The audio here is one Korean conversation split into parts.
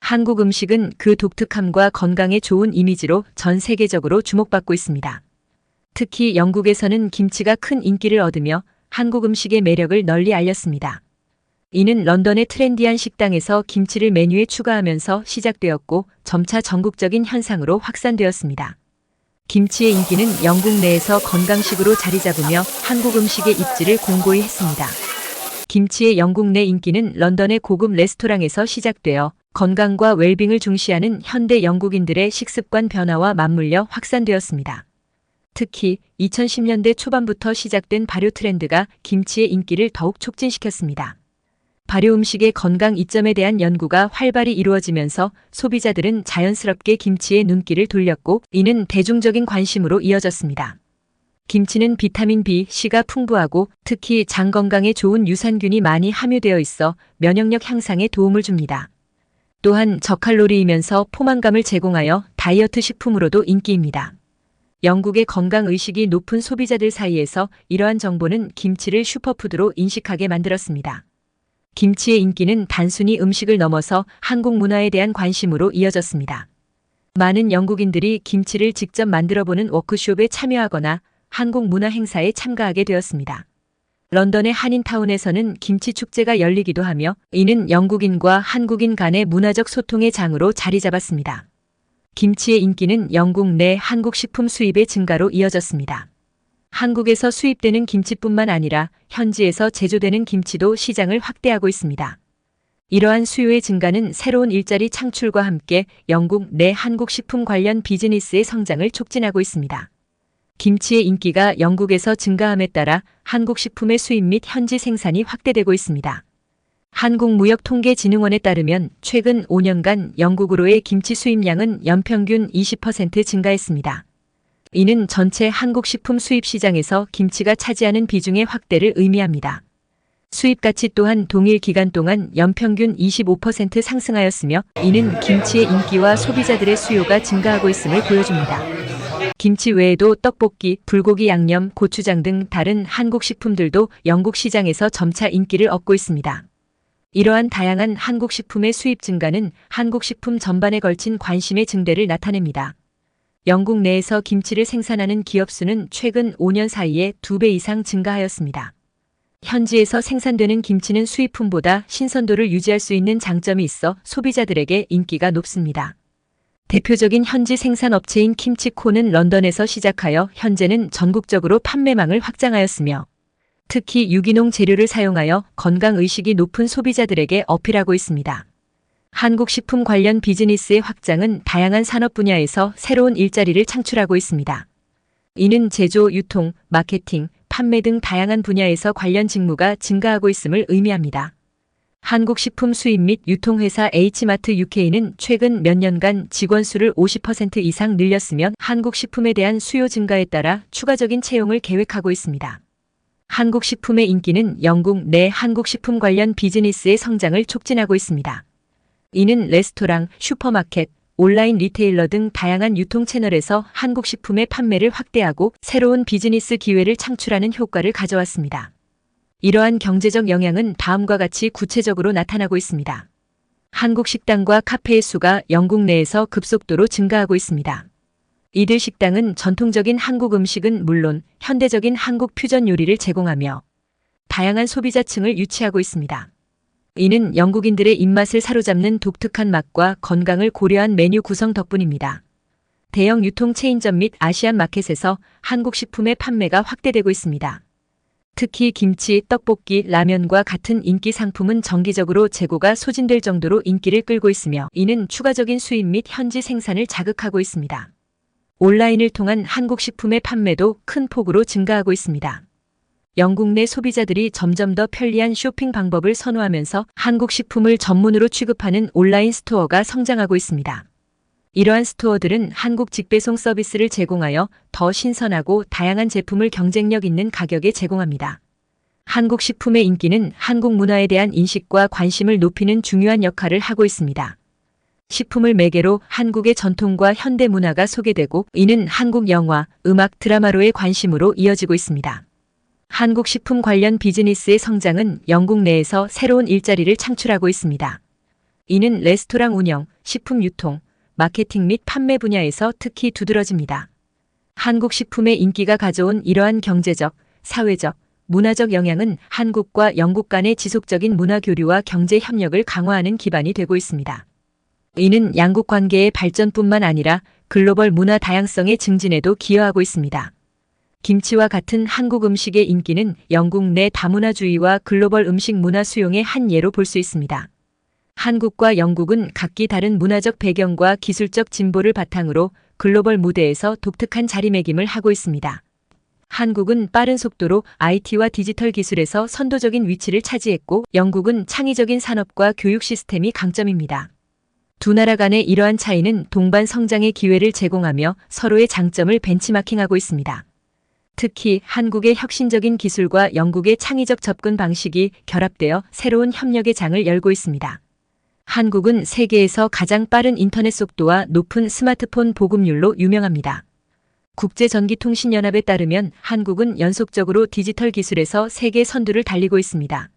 한국 음식은 그 독특함과 건강에 좋은 이미지로 전 세계적으로 주목받고 있습니다. 특히 영국에서는 김치가 큰 인기를 얻으며 한국 음식의 매력을 널리 알렸습니다. 이는 런던의 트렌디한 식당에서 김치를 메뉴에 추가하면서 시작되었고 점차 전국적인 현상으로 확산되었습니다. 김치의 인기는 영국 내에서 건강식으로 자리 잡으며 한국 음식의 입지를 공고히 했습니다. 김치의 영국 내 인기는 런던의 고급 레스토랑에서 시작되어 건강과 웰빙을 중시하는 현대 영국인들의 식습관 변화와 맞물려 확산되었습니다. 특히 2010년대 초반부터 시작된 발효 트렌드가 김치의 인기를 더욱 촉진시켰습니다. 발효 음식의 건강 이점에 대한 연구가 활발히 이루어지면서 소비자들은 자연스럽게 김치에 눈길을 돌렸고 이는 대중적인 관심으로 이어졌습니다. 김치는 비타민 B, C가 풍부하고 특히 장 건강에 좋은 유산균이 많이 함유되어 있어 면역력 향상에 도움을 줍니다. 또한 저칼로리이면서 포만감을 제공하여 다이어트 식품으로도 인기입니다. 영국의 건강의식이 높은 소비자들 사이에서 이러한 정보는 김치를 슈퍼푸드로 인식하게 만들었습니다. 김치의 인기는 단순히 음식을 넘어서 한국 문화에 대한 관심으로 이어졌습니다. 많은 영국인들이 김치를 직접 만들어보는 워크숍에 참여하거나 한국 문화 행사에 참가하게 되었습니다. 런던의 한인타운에서는 김치 축제가 열리기도 하며 이는 영국인과 한국인 간의 문화적 소통의 장으로 자리 잡았습니다. 김치의 인기는 영국 내 한국 식품 수입의 증가로 이어졌습니다. 한국에서 수입되는 김치뿐만 아니라 현지에서 제조되는 김치도 시장을 확대하고 있습니다. 이러한 수요의 증가는 새로운 일자리 창출과 함께 영국 내 한국 식품 관련 비즈니스의 성장을 촉진하고 있습니다. 김치의 인기가 영국에서 증가함에 따라 한국 식품의 수입 및 현지 생산이 확대되고 있습니다. 한국무역통계진흥원에 따르면 최근 5년간 영국으로의 김치 수입량은 연평균 20% 증가했습니다. 이는 전체 한국 식품 수입 시장에서 김치가 차지하는 비중의 확대를 의미합니다. 수입 가치 또한 동일 기간 동안 연평균 25% 상승하였으며 이는 김치의 인기와 소비자들의 수요가 증가하고 있음을 보여줍니다. 김치 외에도 떡볶이, 불고기 양념, 고추장 등 다른 한국 식품들도 영국 시장에서 점차 인기를 얻고 있습니다. 이러한 다양한 한국 식품의 수입 증가는 한국 식품 전반에 걸친 관심의 증대를 나타냅니다. 영국 내에서 김치를 생산하는 기업 수는 최근 5년 사이에 2배 이상 증가하였습니다. 현지에서 생산되는 김치는 수입품보다 신선도를 유지할 수 있는 장점이 있어 소비자들에게 인기가 높습니다. 대표적인 현지 생산 업체인 김치코는 런던에서 시작하여 현재는 전국적으로 판매망을 확장하였으며 특히 유기농 재료를 사용하여 건강의식이 높은 소비자들에게 어필하고 있습니다. 한국 식품 관련 비즈니스의 확장은 다양한 산업 분야에서 새로운 일자리를 창출하고 있습니다. 이는 제조, 유통, 마케팅, 판매 등 다양한 분야에서 관련 직무가 증가하고 있음을 의미합니다. 한국 식품 수입 및 유통회사 H마트 UK는 최근 몇 년간 직원 수를 50% 이상 늘렸으며 한국 식품에 대한 수요 증가에 따라 추가적인 채용을 계획하고 있습니다. 한국 식품의 인기는 영국 내 한국 식품 관련 비즈니스의 성장을 촉진하고 있습니다. 이는 레스토랑, 슈퍼마켓, 온라인 리테일러 등 다양한 유통 채널에서 한국 식품의 판매를 확대하고 새로운 비즈니스 기회를 창출하는 효과를 가져왔습니다. 이러한 경제적 영향은 다음과 같이 구체적으로 나타나고 있습니다. 한국 식당과 카페의 수가 영국 내에서 급속도로 증가하고 있습니다. 이들 식당은 전통적인 한국 음식은 물론 현대적인 한국 퓨전 요리를 제공하며 다양한 소비자층을 유치하고 있습니다. 이는 영국인들의 입맛을 사로잡는 독특한 맛과 건강을 고려한 메뉴 구성 덕분입니다. 대형 유통 체인점 및 아시안 마켓에서 한국 식품의 판매가 확대되고 있습니다. 특히 김치, 떡볶이, 라면과 같은 인기 상품은 정기적으로 재고가 소진될 정도로 인기를 끌고 있으며 이는 추가적인 수입 및 현지 생산을 자극하고 있습니다. 온라인을 통한 한국 식품의 판매도 큰 폭으로 증가하고 있습니다. 영국 내 소비자들이 점점 더 편리한 쇼핑 방법을 선호하면서 한국 식품을 전문으로 취급하는 온라인 스토어가 성장하고 있습니다. 이러한 스토어들은 한국 직배송 서비스를 제공하여 더 신선하고 다양한 제품을 경쟁력 있는 가격에 제공합니다. 한국 식품의 인기는 한국 문화에 대한 인식과 관심을 높이는 중요한 역할을 하고 있습니다. 식품을 매개로 한국의 전통과 현대 문화가 소개되고 이는 한국 영화, 음악, 드라마로의 관심으로 이어지고 있습니다. 한국 식품 관련 비즈니스의 성장은 영국 내에서 새로운 일자리를 창출하고 있습니다. 이는 레스토랑 운영, 식품 유통, 마케팅 및 판매 분야에서 특히 두드러집니다. 한국 식품의 인기가 가져온 이러한 경제적, 사회적, 문화적 영향은 한국과 영국 간의 지속적인 문화 교류와 경제 협력을 강화하는 기반이 되고 있습니다. 이는 양국 관계의 발전뿐만 아니라 글로벌 문화 다양성의 증진에도 기여하고 있습니다. 김치와 같은 한국 음식의 인기는 영국 내 다문화주의와 글로벌 음식 문화 수용의 한 예로 볼 수 있습니다. 한국과 영국은 각기 다른 문화적 배경과 기술적 진보를 바탕으로 글로벌 무대에서 독특한 자리매김을 하고 있습니다. 한국은 빠른 속도로 IT와 디지털 기술에서 선도적인 위치를 차지했고 영국은 창의적인 산업과 교육 시스템이 강점입니다. 두 나라 간의 이러한 차이는 동반 성장의 기회를 제공하며 서로의 장점을 벤치마킹하고 있습니다. 특히 한국의 혁신적인 기술과 영국의 창의적 접근 방식이 결합되어 새로운 협력의 장을 열고 있습니다. 한국은 세계에서 가장 빠른 인터넷 속도와 높은 스마트폰 보급률로 유명합니다. 국제전기통신연합에 따르면 한국은 연속적으로 디지털 기술에서 세계 선두를 달리고 있습니다.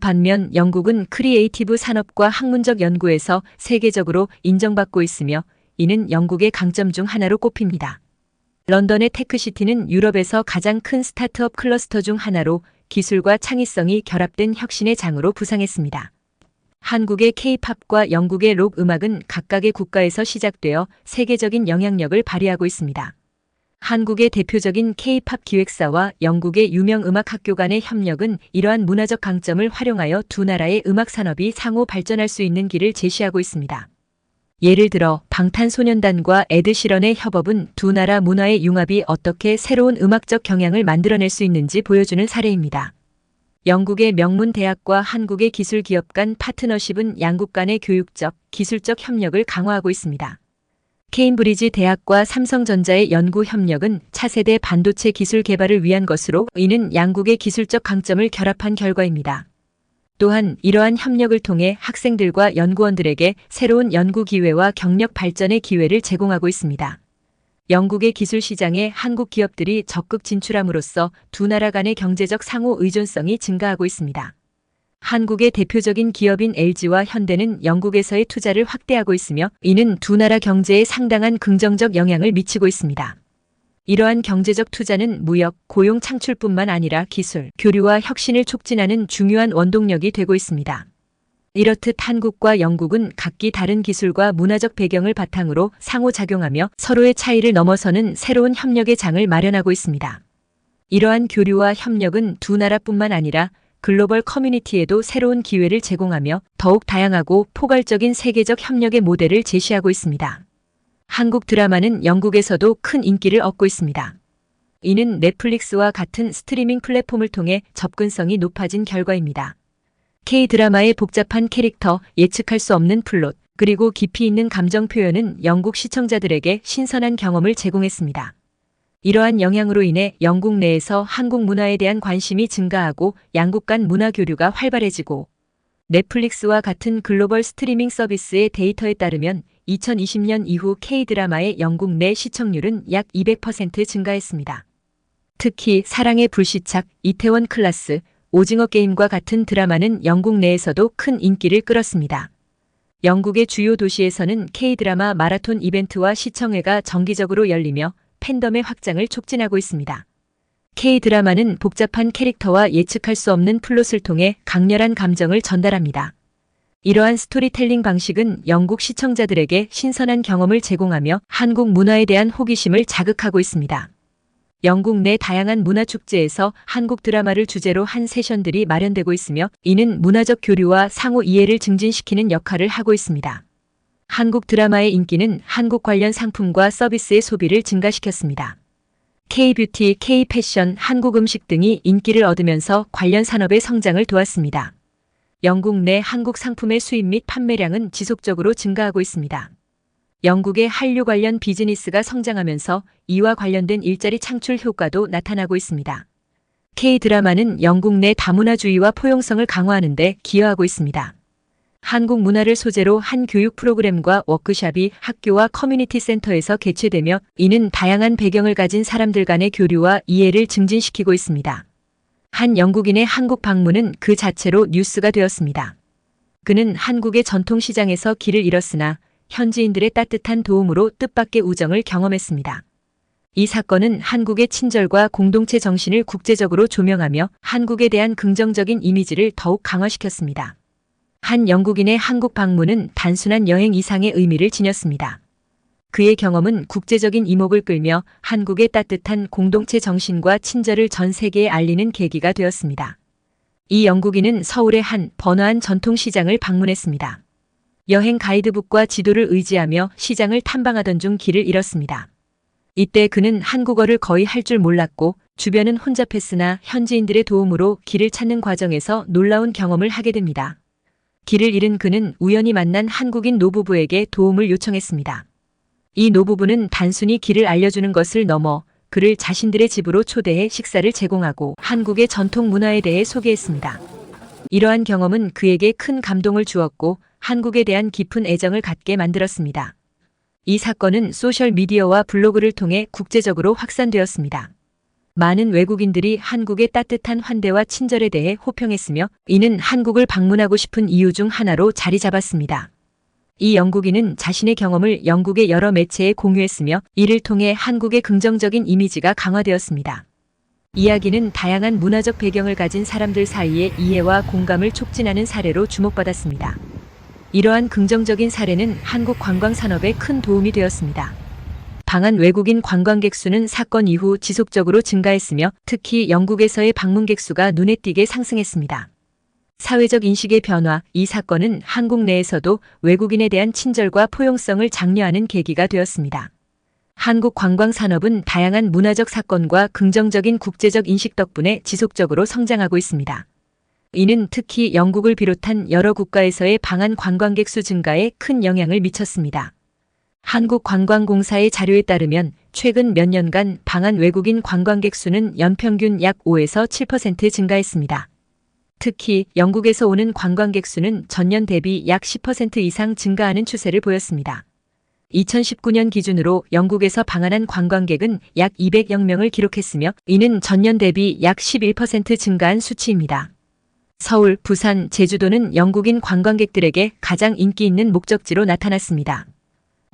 반면 영국은 크리에이티브 산업과 학문적 연구에서 세계적으로 인정받고 있으며 이는 영국의 강점 중 하나로 꼽힙니다. 런던의 테크시티는 유럽에서 가장 큰 스타트업 클러스터 중 하나로 기술과 창의성이 결합된 혁신의 장으로 부상했습니다. 한국의 K-팝과 영국의 록 음악은 각각의 국가에서 시작되어 세계적인 영향력을 발휘하고 있습니다. 한국의 대표적인 K-팝 기획사와 영국의 유명 음악학교 간의 협력은 이러한 문화적 강점을 활용하여 두 나라의 음악 산업이 상호 발전할 수 있는 길을 제시하고 있습니다. 예를 들어 방탄소년단과 에드시런의 협업은 두 나라 문화의 융합이 어떻게 새로운 음악적 경향을 만들어낼 수 있는지 보여주는 사례입니다. 영국의 명문 대학과 한국의 기술 기업 간 파트너십은 양국 간의 교육적, 기술적 협력을 강화하고 있습니다. 케임브리지 대학과 삼성전자의 연구 협력은 차세대 반도체 기술 개발을 위한 것으로 이는 양국의 기술적 강점을 결합한 결과입니다. 또한 이러한 협력을 통해 학생들과 연구원들에게 새로운 연구 기회와 경력 발전의 기회를 제공하고 있습니다. 영국의 기술 시장에 한국 기업들이 적극 진출함으로써 두 나라 간의 경제적 상호 의존성이 증가하고 있습니다. 한국의 대표적인 기업인 LG와 현대는 영국에서의 투자를 확대하고 있으며 이는 두 나라 경제에 상당한 긍정적 영향을 미치고 있습니다. 이러한 경제적 투자는 무역, 고용 창출뿐만 아니라 기술, 교류와 혁신을 촉진하는 중요한 원동력이 되고 있습니다. 이렇듯 한국과 영국은 각기 다른 기술과 문화적 배경을 바탕으로 상호작용하며 서로의 차이를 넘어서는 새로운 협력의 장을 마련하고 있습니다. 이러한 교류와 협력은 두 나라뿐만 아니라 글로벌 커뮤니티에도 새로운 기회를 제공하며 더욱 다양하고 포괄적인 세계적 협력의 모델을 제시하고 있습니다. 한국 드라마는 영국에서도 큰 인기를 얻고 있습니다. 이는 넷플릭스와 같은 스트리밍 플랫폼을 통해 접근성이 높아진 결과입니다. K-드라마의 복잡한 캐릭터, 예측할 수 없는 플롯, 그리고 깊이 있는 감정 표현은 영국 시청자들에게 신선한 경험을 제공했습니다. 이러한 영향으로 인해 영국 내에서 한국 문화에 대한 관심이 증가하고 양국 간 문화 교류가 활발해지고 넷플릭스와 같은 글로벌 스트리밍 서비스의 데이터에 따르면 2020년 이후 K-드라마의 영국 내 시청률은 약 200% 증가했습니다. 특히 사랑의 불시착, 이태원 클라스, 오징어 게임과 같은 드라마는 영국 내에서도 큰 인기를 끌었습니다. 영국의 주요 도시에서는 K-드라마 마라톤 이벤트와 시청회가 정기적으로 열리며 팬덤의 확장을 촉진하고 있습니다. K-드라마는 복잡한 캐릭터와 예측할 수 없는 플롯을 통해 강렬한 감정을 전달합니다. 이러한 스토리텔링 방식은 영국 시청자들에게 신선한 경험을 제공하며 한국 문화에 대한 호기심을 자극하고 있습니다. 영국 내 다양한 문화축제에서 한국 드라마를 주제로 한 세션들이 마련되고 있으며 이는 문화적 교류와 상호 이해를 증진시키는 역할을 하고 있습니다. 한국 드라마의 인기는 한국 관련 상품과 서비스의 소비를 증가시켰습니다. K-뷰티, K-패션, 한국 음식 등이 인기를 얻으면서 관련 산업의 성장을 도왔습니다. 영국 내 한국 상품의 수입 및 판매량은 지속적으로 증가하고 있습니다. 영국의 한류 관련 비즈니스가 성장하면서 이와 관련된 일자리 창출 효과도 나타나고 있습니다. K-드라마는 영국 내 다문화주의와 포용성을 강화하는 데 기여하고 있습니다. 한국 문화를 소재로 한 교육 프로그램과 워크숍이 학교와 커뮤니티 센터에서 개최되며 이는 다양한 배경을 가진 사람들 간의 교류와 이해를 증진시키고 있습니다. 한 영국인의 한국 방문은 그 자체로 뉴스가 되었습니다. 그는 한국의 전통시장에서 길을 잃었으나 현지인들의 따뜻한 도움으로 뜻밖의 우정을 경험했습니다. 이 사건은 한국의 친절과 공동체 정신을 국제적으로 조명하며 한국에 대한 긍정적인 이미지를 더욱 강화시켰습니다. 한 영국인의 한국 방문은 단순한 여행 이상의 의미를 지녔습니다. 그의 경험은 국제적인 이목을 끌며 한국의 따뜻한 공동체 정신과 친절을 전 세계에 알리는 계기가 되었습니다. 이 영국인은 서울의 한 번화한 전통시장을 방문했습니다. 여행 가이드북과 지도를 의지하며 시장을 탐방하던 중 길을 잃었습니다. 이때 그는 한국어를 거의 할 줄 몰랐고 주변은 혼잡했으나 현지인들의 도움으로 길을 찾는 과정에서 놀라운 경험을 하게 됩니다. 길을 잃은 그는 우연히 만난 한국인 노부부에게 도움을 요청했습니다. 이 노부부는 단순히 길을 알려주는 것을 넘어 그를 자신들의 집으로 초대해 식사를 제공하고 한국의 전통 문화에 대해 소개했습니다. 이러한 경험은 그에게 큰 감동을 주었고 한국에 대한 깊은 애정을 갖게 만들었습니다. 이 사건은 소셜미디어와 블로그를 통해 국제적으로 확산되었습니다. 많은 외국인들이 한국의 따뜻한 환대와 친절에 대해 호평했으며 이는 한국을 방문하고 싶은 이유 중 하나로 자리 잡았습니다. 이 영국인은 자신의 경험을 영국의 여러 매체에 공유했으며 이를 통해 한국의 긍정적인 이미지가 강화되었습니다. 이야기는 다양한 문화적 배경을 가진 사람들 사이의 이해와 공감을 촉진하는 사례로 주목받았습니다. 이러한 긍정적인 사례는 한국 관광 산업에 큰 도움이 되었습니다. 방한 외국인 관광객 수는 사건 이후 지속적으로 증가했으며 특히 영국에서의 방문객 수가 눈에 띄게 상승했습니다. 사회적 인식의 변화, 이 사건은 한국 내에서도 외국인에 대한 친절과 포용성을 장려하는 계기가 되었습니다. 한국 관광 산업은 다양한 문화적 사건과 긍정적인 국제적 인식 덕분에 지속적으로 성장하고 있습니다. 이는 특히 영국을 비롯한 여러 국가에서의 방한 관광객 수 증가에 큰 영향을 미쳤습니다. 한국관광공사의 자료에 따르면 최근 몇 년간 방한 외국인 관광객 수는 연평균 약 5에서 7% 증가했습니다. 특히 영국에서 오는 관광객 수는 전년 대비 약 10% 이상 증가하는 추세를 보였습니다. 2019년 기준으로 영국에서 방한한 관광객은 약 200여 명을 기록했으며 이는 전년 대비 약 11% 증가한 수치입니다. 서울, 부산, 제주도는 영국인 관광객들에게 가장 인기 있는 목적지로 나타났습니다.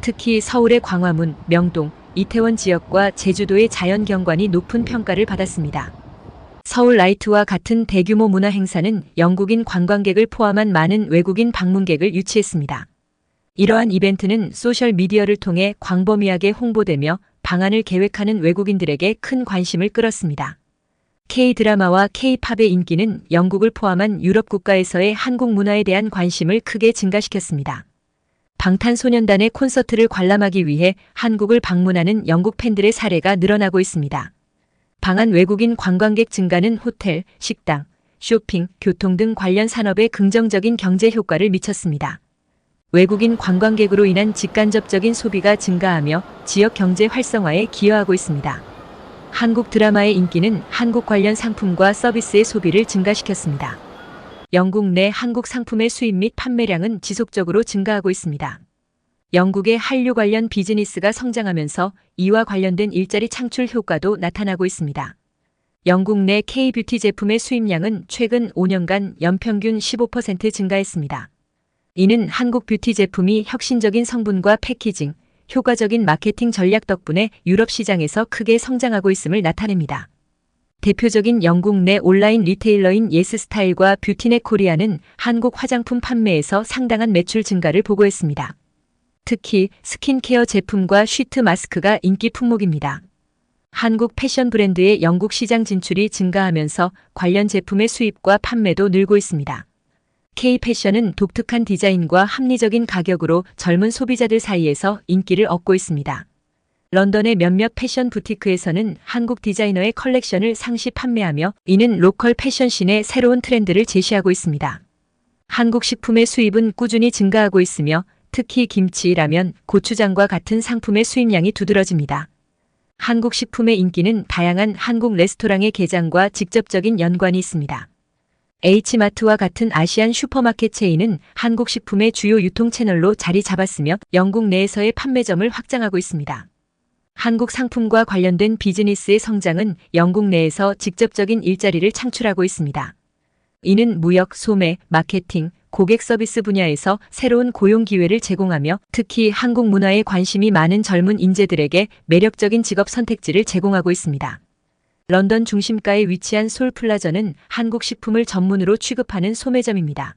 특히 서울의 광화문, 명동, 이태원 지역과 제주도의 자연경관이 높은 평가를 받았습니다. 서울 라이트와 같은 대규모 문화 행사는 영국인 관광객을 포함한 많은 외국인 방문객을 유치했습니다. 이러한 이벤트는 소셜미디어를 통해 광범위하게 홍보되며 방한을 계획하는 외국인들에게 큰 관심을 끌었습니다. K-드라마와 K-팝의 인기는 영국을 포함한 유럽 국가에서의 한국 문화에 대한 관심을 크게 증가시켰습니다. 방탄소년단의 콘서트를 관람하기 위해 한국을 방문하는 영국 팬들의 사례가 늘어나고 있습니다. 방한 외국인 관광객 증가는 호텔, 식당, 쇼핑, 교통 등 관련 산업에 긍정적인 경제 효과를 미쳤습니다. 외국인 관광객으로 인한 직간접적인 소비가 증가하며 지역 경제 활성화에 기여하고 있습니다. 한국 드라마의 인기는 한국 관련 상품과 서비스의 소비를 증가시켰습니다. 영국 내 한국 상품의 수입 및 판매량은 지속적으로 증가하고 있습니다. 영국의 한류 관련 비즈니스가 성장하면서 이와 관련된 일자리 창출 효과도 나타나고 있습니다. 영국 내 K-뷰티 제품의 수입량은 최근 5년간 연평균 15% 증가했습니다. 이는 한국 뷰티 제품이 혁신적인 성분과 패키징, 효과적인 마케팅 전략 덕분에 유럽 시장에서 크게 성장하고 있음을 나타냅니다. 대표적인 영국 내 온라인 리테일러인 예스스타일과 뷰티넷 코리아는 한국 화장품 판매에서 상당한 매출 증가를 보고했습니다. 특히 스킨케어 제품과 쉬트 마스크가 인기 품목입니다. 한국 패션 브랜드의 영국 시장 진출이 증가하면서 관련 제품의 수입과 판매도 늘고 있습니다. K-패션은 독특한 디자인과 합리적인 가격으로 젊은 소비자들 사이에서 인기를 얻고 있습니다. 런던의 몇몇 패션 부티크에서는 한국 디자이너의 컬렉션을 상시 판매하며 이는 로컬 패션씬의 새로운 트렌드를 제시하고 있습니다. 한국 식품의 수입은 꾸준히 증가하고 있으며 특히 김치, 라면, 고추장과 같은 상품의 수입량이 두드러집니다. 한국 식품의 인기는 다양한 한국 레스토랑의 개장과 직접적인 연관이 있습니다. H마트와 같은 아시안 슈퍼마켓 체인은 한국 식품의 주요 유통 채널로 자리 잡았으며 영국 내에서의 판매점을 확장하고 있습니다. 한국 상품과 관련된 비즈니스의 성장은 영국 내에서 직접적인 일자리를 창출하고 있습니다. 이는 무역, 소매, 마케팅, 고객 서비스 분야에서 새로운 고용 기회를 제공하며 특히 한국 문화에 관심이 많은 젊은 인재들에게 매력적인 직업 선택지를 제공하고 있습니다. 런던 중심가에 위치한 솔플라저는 한국 식품을 전문으로 취급하는 소매점입니다.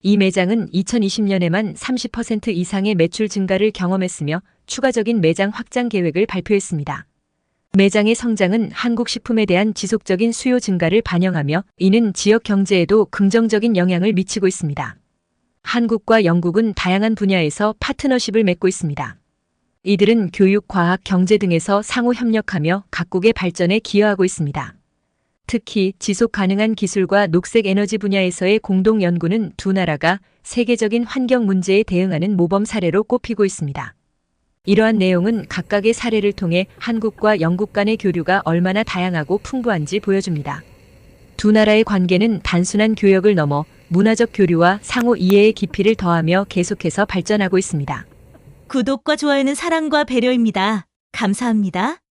이 매장은 2020년에만 30% 이상의 매출 증가를 경험했으며 추가적인 매장 확장 계획을 발표했습니다. 매장의 성장은 한국 식품에 대한 지속적인 수요 증가를 반영하며 이는 지역 경제에도 긍정적인 영향을 미치고 있습니다. 한국과 영국은 다양한 분야에서 파트너십을 맺고 있습니다. 이들은 교육, 과학, 경제 등에서 상호 협력하며 각국의 발전에 기여하고 있습니다. 특히 지속 가능한 기술과 녹색 에너지 분야에서의 공동 연구는 두 나라가 세계적인 환경 문제에 대응하는 모범 사례로 꼽히고 있습니다. 이러한 내용은 각각의 사례를 통해 한국과 영국 간의 교류가 얼마나 다양하고 풍부한지 보여줍니다. 두 나라의 관계는 단순한 교역을 넘어 문화적 교류와 상호 이해의 깊이를 더하며 계속해서 발전하고 있습니다. 구독과 좋아요는 사랑과 배려입니다. 감사합니다.